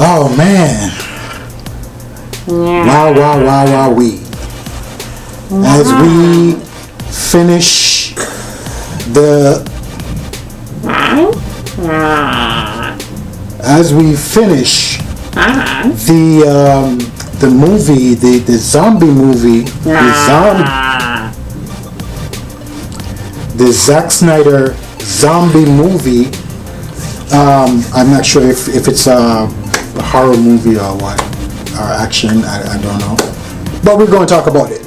Oh man. Wow, we. As we finish the the movie, the zombie movie, the Zack Snyder zombie movie. I'm not sure if it's a horror movie or what, or action. I don't know, but we're going to talk about it.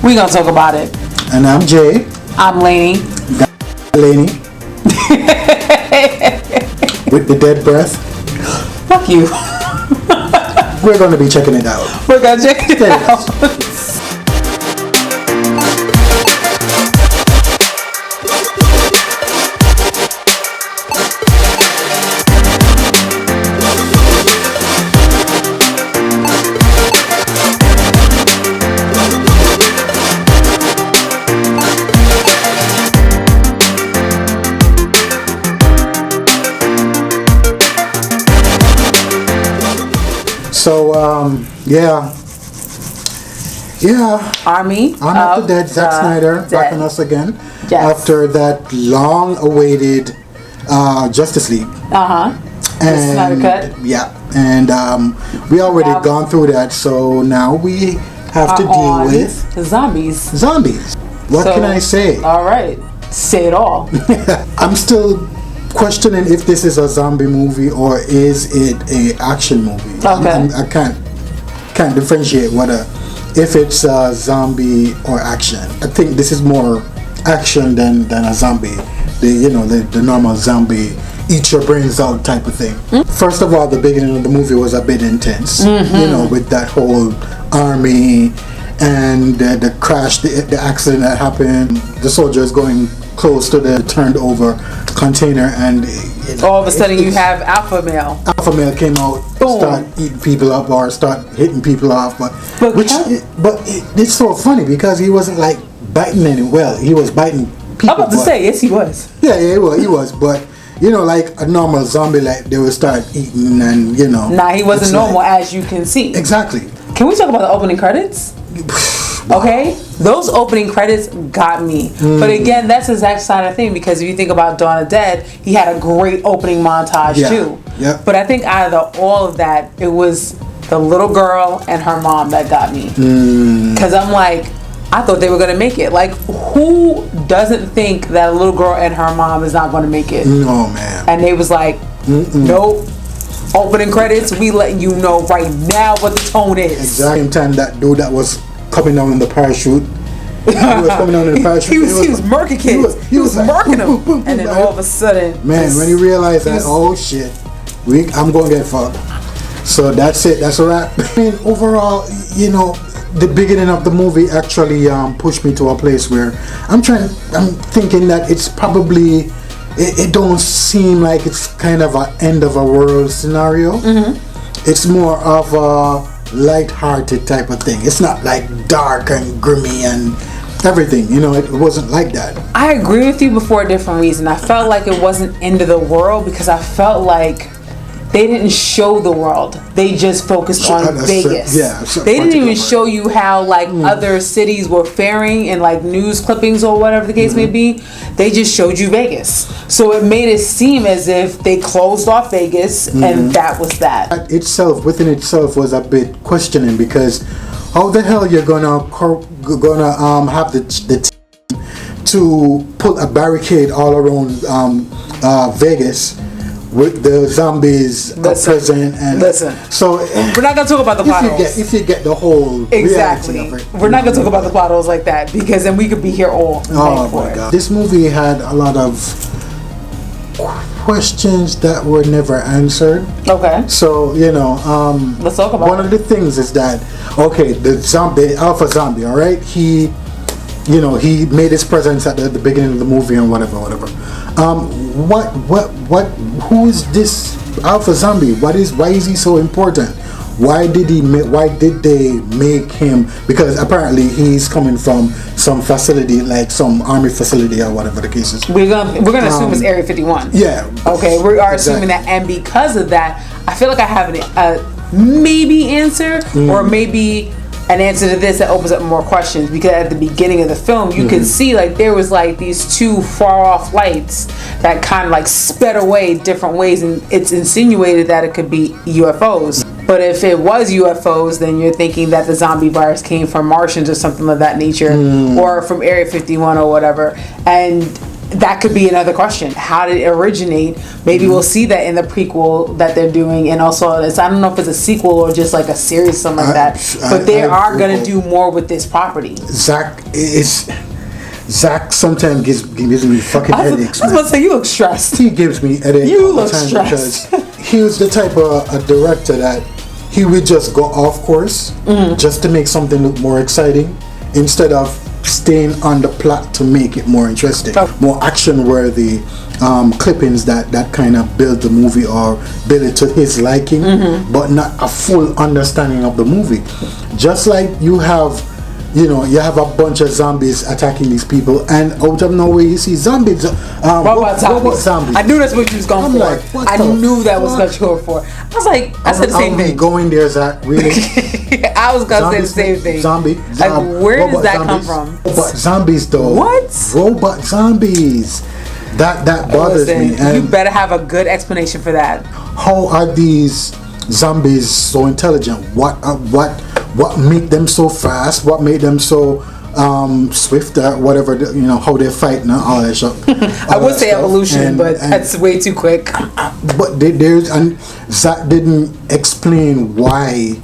We're going to talk about it. And I'm Jay. I'm Lainey. Lainey. With the dead breath. Fuck you. We're going to be checking it out. We're going to check it out. So, yeah. Army of the Dead, Zack Snyder, back on us again. Yes. After that long-awaited Justice League. The Snyder Cut. Yeah, and we already gone through that, so now we have to deal with zombies. What can I say? All right, say it all. I'm still questioning if this is a zombie movie or is it a action movie. Okay. I can't differentiate if it's a zombie or action. I think this is more action than a zombie. The normal zombie eat your brains out type of thing. First of all, the beginning of the movie was a bit intense. With that whole army and the crash, the accident that happened. The soldiers going close to the turned over container, and all of a sudden you have alpha male. Alpha male came out, boom, start eating people up or start hitting people off, but it's so funny because he wasn't like biting any. Well, he was biting people. I'm about to say yes, he was. Yeah, he was, but. Like a normal zombie, like they would start eating and, Nah, he wasn't normal, as you can see. Exactly. Can we talk about the opening credits? Wow. Okay? Those opening credits got me. But again, that's the Zack Snyder thing, because if you think about Dawn of the Dead, he had a great opening montage too. Yeah. But I think out of all of that, it was the little girl and her mom that got me. Because I'm like, I thought they were going to make it. Like, who doesn't think that a little girl and her mom is not going to make it? No, man. And they was like, nope. Opening credits, we letting you know right now what the tone is. Exactly. Same time that dude that was coming down in the parachute. He was coming down in the parachute. he was murking kids. He was murking them. Boom, and then all of a sudden... Man, when you realize that, oh shit, I'm going to get fucked. So that's it. That's a wrap. I mean, overall, the beginning of the movie actually pushed me to a place where I'm thinking that it's probably it don't seem like it's kind of an end of a world scenario. It's more of a light-hearted type of thing. It's not like dark and grimy and everything, it wasn't like that. I agree with you, but for a different reason. I felt like it wasn't end of the world because I felt like they didn't show the world. They just focused on Vegas. They didn't even show you how other cities were faring in news clippings or whatever the case may be. They just showed you Vegas. So it made it seem as if they closed off Vegas and that was that. That within itself was a bit questioning, because how the hell you're gonna have the team to put a barricade all around Vegas with the zombies present, and so we're not gonna talk about the plot holes. If you get the whole exactly, reality of it, we're not gonna talk about the plot holes like that, because then we could be here all night. Oh my God! This movie had a lot of questions that were never answered. Okay. So let's talk about one of the things is that the alpha zombie. All right, he made his presence at the beginning of the movie and whatever. Who is this alpha zombie? Why is he so important? Why did they make him? Because apparently he's coming from some facility, like some army facility or whatever the case is. We're gonna assume it's Area 51. Yeah. Okay, we are assuming that, and because of that, I feel like I have a maybe answer, or maybe an answer to this that opens up more questions, because at the beginning of the film you can see like there was like these two far off lights that kind of like sped away different ways, and it's insinuated that it could be UFOs. But if it was UFOs, then you're thinking that the zombie virus came from Martians or something of that nature, or from Area 51 or whatever. And that could be another question. How did it originate? Maybe we'll see that in the prequel that they're doing, and also I don't know if it's a sequel or just like a series, something like that. But they are going to do more with this property. Zach sometimes gives me fucking headaches. I was about to say, you look stressed. He gives me headaches. You look stressed. Because he was the type of a director that he would just go off course just to make something look more exciting, instead of staying on the plot to make it more interesting, more action-worthy clippings that kind of build the movie or build it to his liking, but not a full understanding of the movie. Just like you have a bunch of zombies attacking these people, and out of nowhere you see zombies. Robot zombies. I knew that's what you was going for. Like, I knew that was what you were for. I was like, I said the same thing. Going there, Zach, really? I was gonna say the same thing. Like, where does that come from? Robot zombies, though. What? Robot zombies. That bothers me. And you better have a good explanation for that. How are these zombies so intelligent? What make them so fast? What made them so swift? Whatever, how they fight and all that stuff. I would say evolution, but that's way too quick. But Zach didn't explain why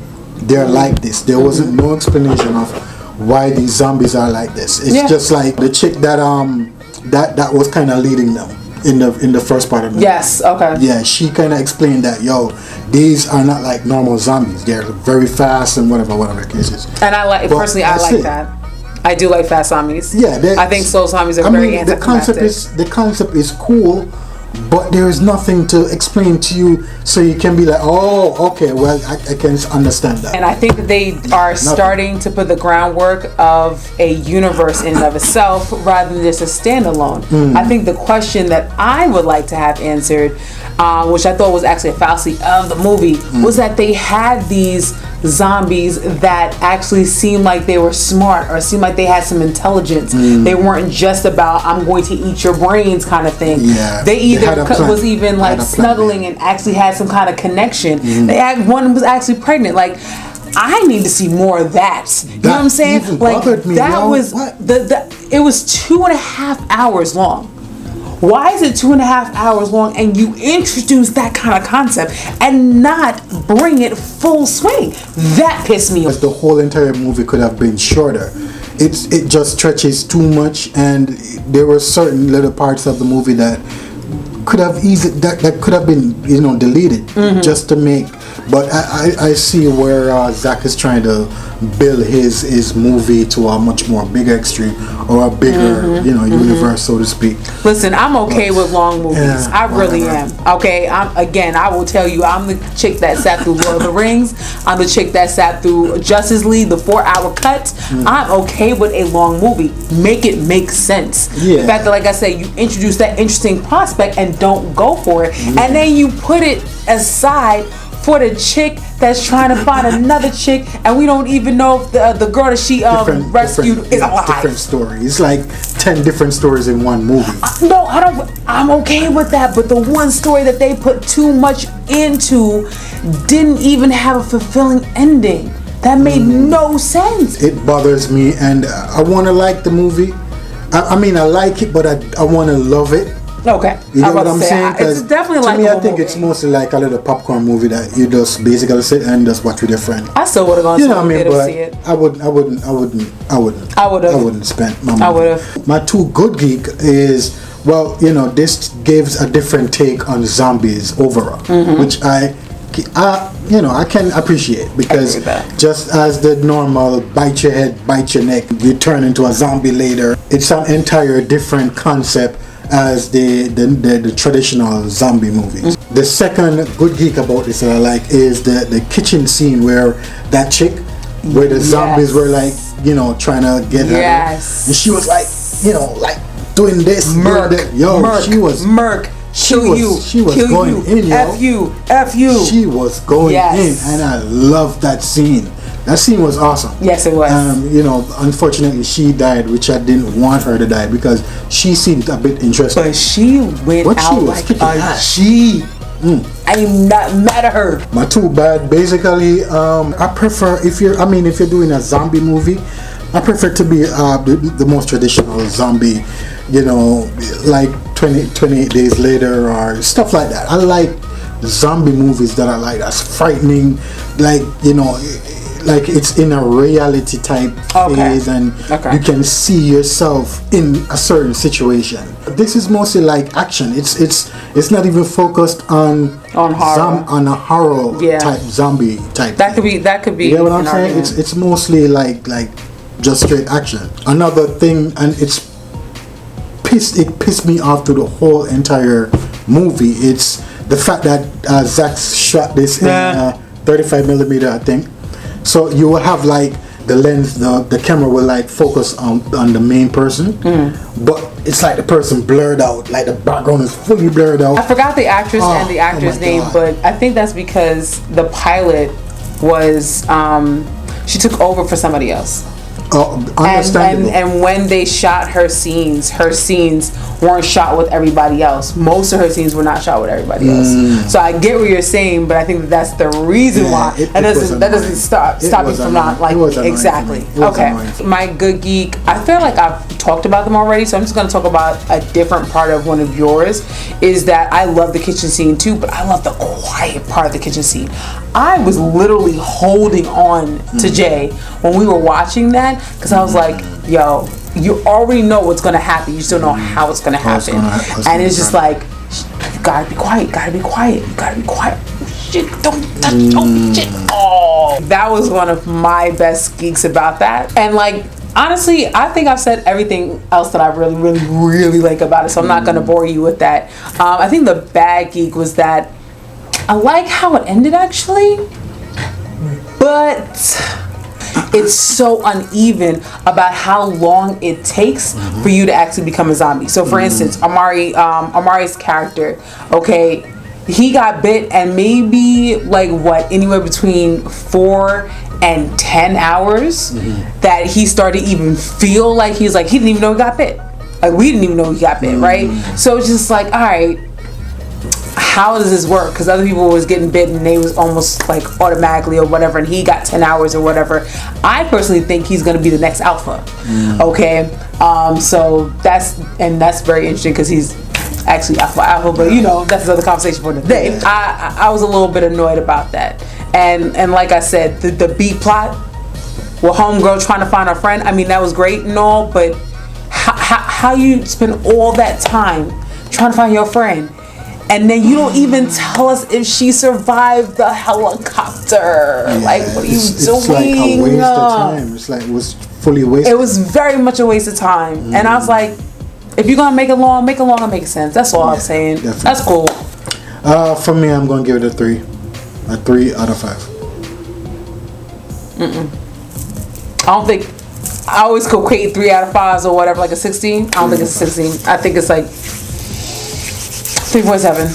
they're like this. There wasn't no explanation of why these zombies are like this. It's just like the chick that was kind of leading them in the first part of the movie. Yes, okay. Yeah, she kind of explained that, these are not like normal zombies. They're very fast and whatever the case is. And I like that. I do like fast zombies. Yeah, I think slow zombies are very anticlimactic. The concept is cool, but there is nothing to explain to you, so you can be like, oh, okay, well, I can understand that. And I think that they are starting to put the groundwork of a universe in and of itself, rather than just a standalone. I think the question that I would like to have answered, which I thought was actually a fallacy of the movie, was that they had these zombies that actually seemed like they were smart, or seemed like they had some intelligence. They weren't just about, I'm going to eat your brains kind of thing. Yeah, they either was even like snuggling and actually had some kind of connection. One was actually pregnant. Like, I need to see more of that. You know what I'm saying? Like, that was it was 2.5 hours long. Why is it 2.5 hours long and you introduce that kind of concept and not bring it full swing? That pissed me off. The whole entire movie could have been shorter. It just stretches too much, and there were certain little parts of the movie that could have been deleted just to make. But I see where Zach is trying to build his movie to a much more bigger extreme, or a bigger universe, so to speak. Listen, I'm okay with long movies. I really am. Okay, I will tell you, I'm the chick that sat through Lord of the Rings. I'm the chick that sat through Justice League, the 4-hour cut. I'm okay with a long movie. Make it make sense. The fact that, like I said, you introduce that interesting prospect and don't go for it, and then you put it aside for the chick that's trying to find another chick, and we don't even know if the girl that she rescued is alive. Different stories. It's like 10 different stories in one movie. No, I don't. I'm okay with that, but the one story that they put too much into didn't even have a fulfilling ending. That made no sense. It bothers me, and I want to like the movie. I mean, I like it, but I want to love it. Okay. You know what I'm saying? It's definitely like to me, I think it's mostly like a little popcorn movie that you just basically sit and just watch with your friend. I still would have gone to the theater to see it. I wouldn't spend my money. I would have. My two good geek is, this gives a different take on zombies overall, which I can appreciate, because just as the normal bite your head, bite your neck, you turn into a zombie later, it's an entire different concept as the traditional zombie movies. The second good geek about this that I like is the kitchen scene where that chick, where the zombies were like, trying to get her, and she was like, like doing this, Merc. she was Merc. She was going in, yo. F you. She was going in, and I loved that scene. That scene was awesome. Yes, it was. Unfortunately, she died, which I didn't want her to die because she seemed a bit interesting. But she went out like a G. I'm not mad at her. My too bad. Basically, I prefer if you're doing a zombie movie, I prefer to be the most traditional zombie. Like 28 Days Later or stuff like that. I like zombie movies that are like that's frightening, like like it's in a reality type phase, and you can see yourself in a certain situation. This is mostly like action. It's not even focused on horror, on a horror type zombie type. That could be. You know what I'm saying? It's mostly like just straight action. Another thing, and it pissed me off through the whole entire movie. It's the fact that Zack shot this in 35mm, I think. So you will have like the lens, the camera will like focus on the main person, but it's like the person blurred out, like the background is fully blurred out. I forgot the actress and the actor's name, but I think that's because the pilot was she took over for somebody else. Understandable. And when they shot her scenes weren't shot with everybody else. Most of her scenes were not shot with everybody else. So I get what you're saying, but I think that's the reason why. That doesn't stop you from not like exactly. Okay. My good geek. I feel like I've talked about them already, so I'm just gonna talk about a different part of one of yours. Is that I love the kitchen scene too, but I love the quiet part of the kitchen scene. I was literally holding on to Jay when we were watching that because I was like, yo, you already know what's going to happen. You just don't know how it's going to happen. And it's just like, you got to be quiet. You got to be quiet. You got to be quiet. Shit, don't touch. Oh, shit. Oh. That was one of my best geeks about that. And like, honestly, I think I've said everything else that I really, really, really like about it. So I'm not going to bore you with that. I think the bad geek was that I like how it ended actually, but it's so uneven about how long it takes for you to actually become a zombie. So for instance, Amari's character, okay, he got bit and maybe like anywhere between 4 and 10 hours that he started to even feel like he didn't even know he got bit. Like we didn't even know he got bit, right? So it's just like, all right, how does this work? Because other people was getting bitten and they was almost like automatically or whatever, and he got 10 hours or whatever. I personally think he's going to be the next alpha. Okay, so that's very interesting because he's actually alpha, but that's another conversation for today. I was a little bit annoyed about that, and like I said, the B plot with homegirl trying to find her friend. I mean, that was great and all, but how you spend all that time trying to find your friend, and then you don't even tell us if she survived the helicopter. Like, what are you doing? It's like a waste of time. It's like it was fully wasted. It was very much a waste of time. And I was like, if you're gonna make it long and make sense. That's all I'm saying. Definitely. That's cool. For me, I'm gonna give it a 3. A 3 out of 5. I don't think. I always equate 3 out of 5s or whatever, like a 16. I don't think it's 16. I think it's like 3.7.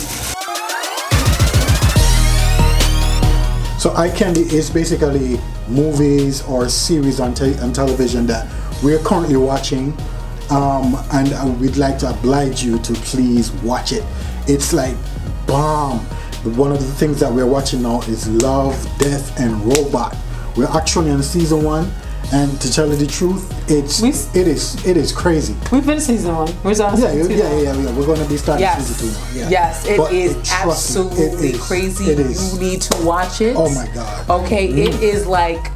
So eye candy is basically movies or series on television that we're currently watching, and we'd like to oblige you to please watch it. It's like bomb. One of the things that we're watching now is Love, Death, and Robot. We're actually on season 1. And to tell you the truth, it is crazy. We finished season 1. We're on season 2. Yeah. We're going to be starting season 2 now. Yeah. Yes, it is absolutely crazy. You need to watch it. Oh my God. Okay, it is like,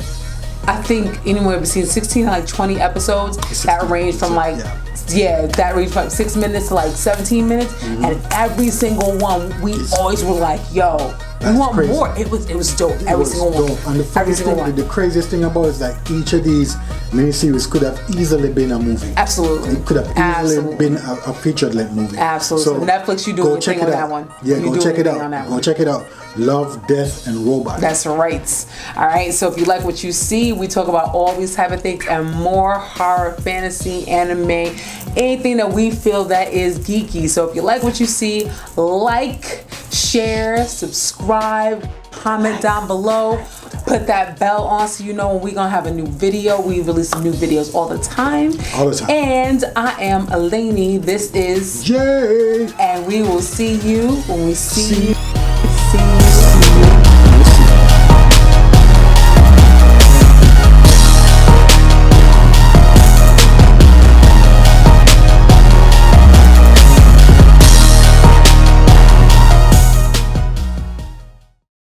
I think anywhere between 16 and like 20 episodes that range from like, that range from 6 minutes to like 17 minutes. And every single one, we always were like, yo, We want crazy. More. It was dope. Every single one. And the funniest thing, the craziest thing about it is that each of these miniseries could have easily been a movie. Absolutely. It could have easily been a featured length movie. Absolutely. So Netflix, you do a thing on that one. Yeah, go check it out. Go check it out. Love, Death, and Robots. That's right. All right. So if you like what you see, we talk about all these type of things and more: horror, fantasy, anime, anything that we feel that is geeky. So if you like what you see, like, share, subscribe, comment down below. Put that bell on so you know when we're gonna have a new video. We release some new videos all the time. All the time. And I am Eleni. This is Jay. And we will see you when we see you.